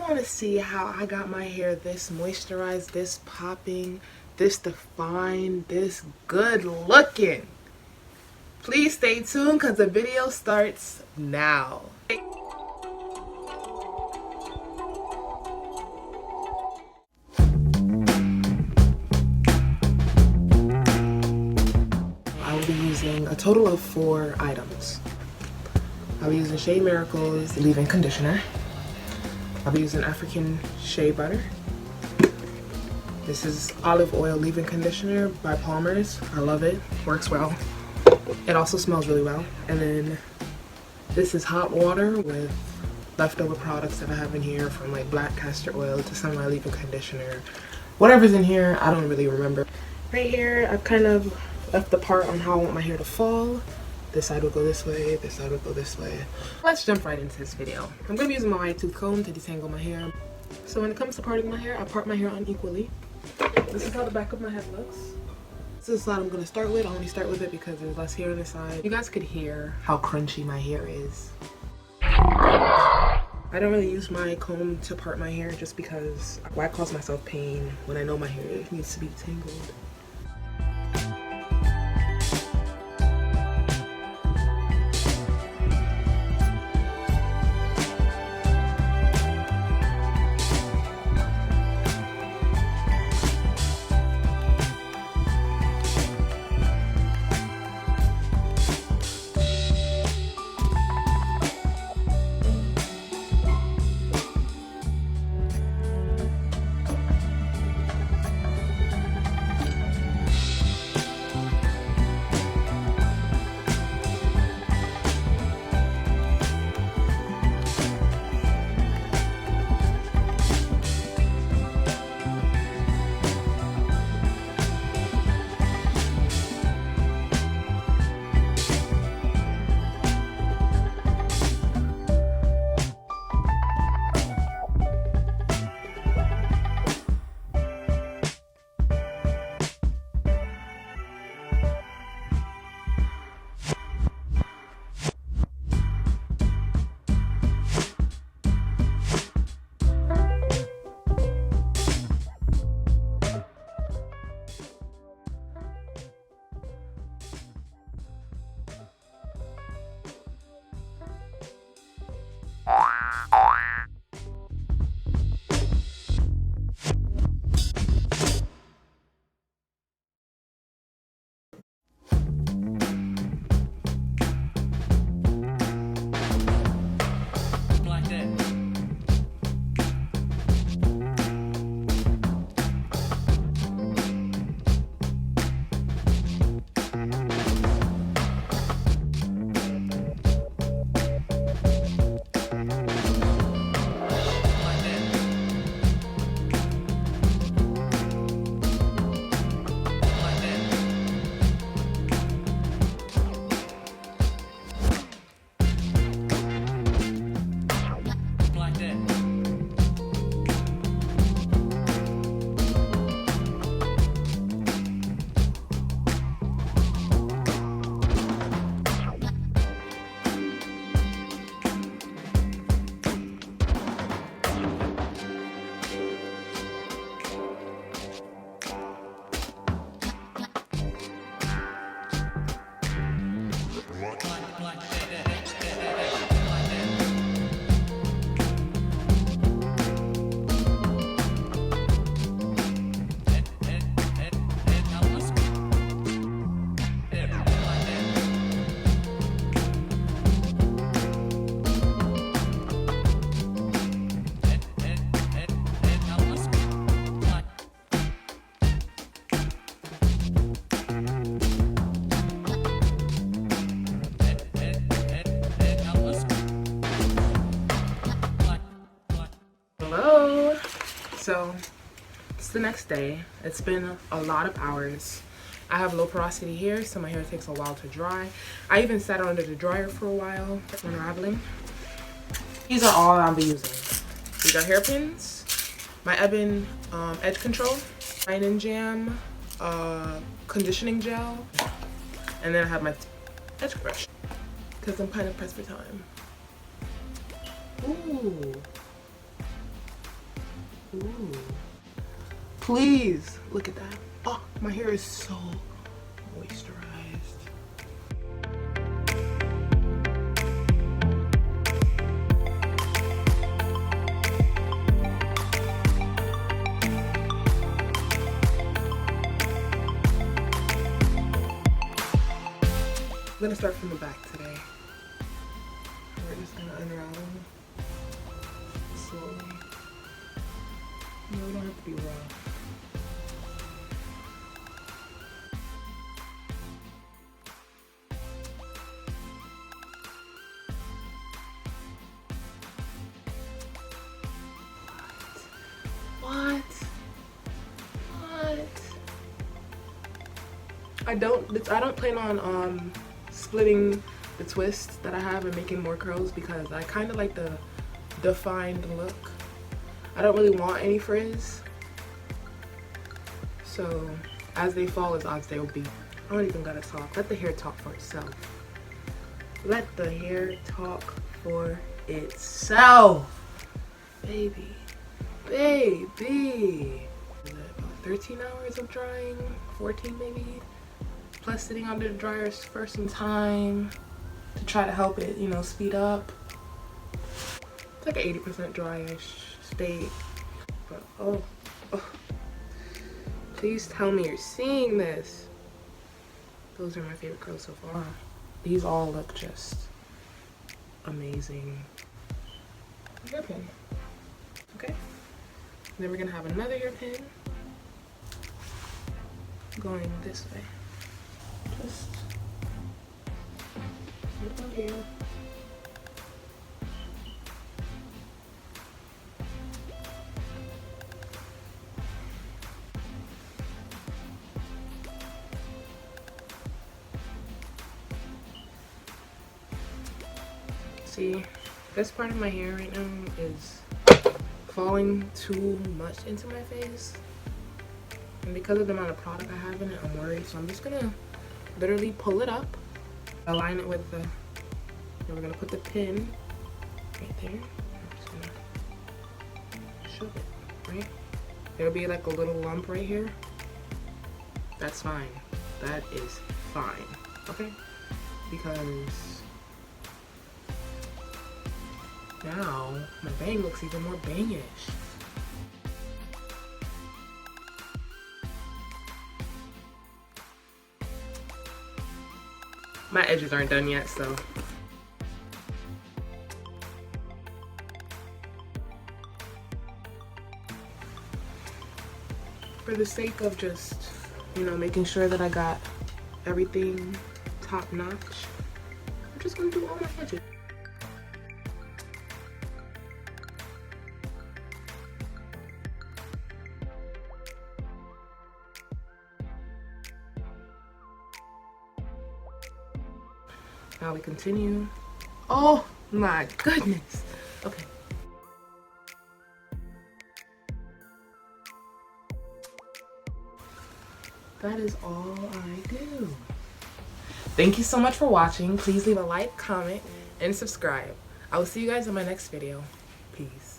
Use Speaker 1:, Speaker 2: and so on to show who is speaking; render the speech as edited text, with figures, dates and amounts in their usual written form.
Speaker 1: want to see how I got my hair this moisturized, this popping, this defined, this good looking, please stay tuned because the video starts now. I will be using a total of 4 items. I'll be using Shea Miracle's leave-in conditioner. I'll be using African shea butter. This is olive oil leave-in conditioner by Palmer's. I love it. Works well. It also smells really well. And then this is hot water with leftover products that I have in here, from like black castor oil to some of my leave-in conditioner. Whatever's in here, I don't really remember. Right here, I've kind of left the part on how I want my hair to fall. This side will go this way, this side will go this way. Let's jump right into this video. I'm gonna be using my wide tooth comb to detangle my hair. So when it comes to parting my hair, I part my hair unequally. This is how the back of my head looks. This is the side I'm gonna start with. I only start with it because there's less hair on this side. You guys could hear how crunchy my hair is. I don't really use my comb to part my hair just because why cause myself pain when I know my hair needs to be detangled. So it's the next day. It's been a lot of hours. I have low porosity hair, so my hair takes a while to dry. I even sat under the dryer for a while unraveling. These are all I'll be using. These are hairpins, my Ebin edge control, fine jam, conditioning gel, and then I have my edge brush because I'm kind of pressed for time. Ooh. Ooh. Please, look at that. Oh, my hair is so moisturized. I'm gonna start from the back today. We're just gonna unravel slowly. No, we don't have to be rough. What? I don't plan on splitting the twist that I have and making more curls because I kind of like the defined look. I don't really want any frizz. So as they fall, as they'll be. I don't even gotta talk. Let the hair talk for itself. Let the hair talk for itself. Baby. Baby. About 13 hours of drying, 14 maybe. Plus sitting under the dryer for some time to try to help it, you know, speed up. It's like an 80% dryish state. But oh, please tell me you're seeing this. Those are my favorite curls so far. These all look just amazing. Hairpin. Okay. Then we're gonna have another hairpin going this way. Just look over here. See, this part of my hair right now is falling too much into my face. And because of the amount of product I have in it, I'm worried. So I'm just gonna literally pull it up, align it with the, and we're gonna put the pin right there. I'm just gonna shove it, right? There'll be like a little lump right here. That's fine. That is fine, okay? Because now my bang looks even more bangish. My edges aren't done yet, so. For the sake of just, you know, making sure that I got everything top notch, I'm just gonna do all my edges. Now we continue. Oh my goodness. Okay. That is all I do. Thank you so much for watching. Please leave a like, comment, and subscribe. I will see you guys in my next video. Peace.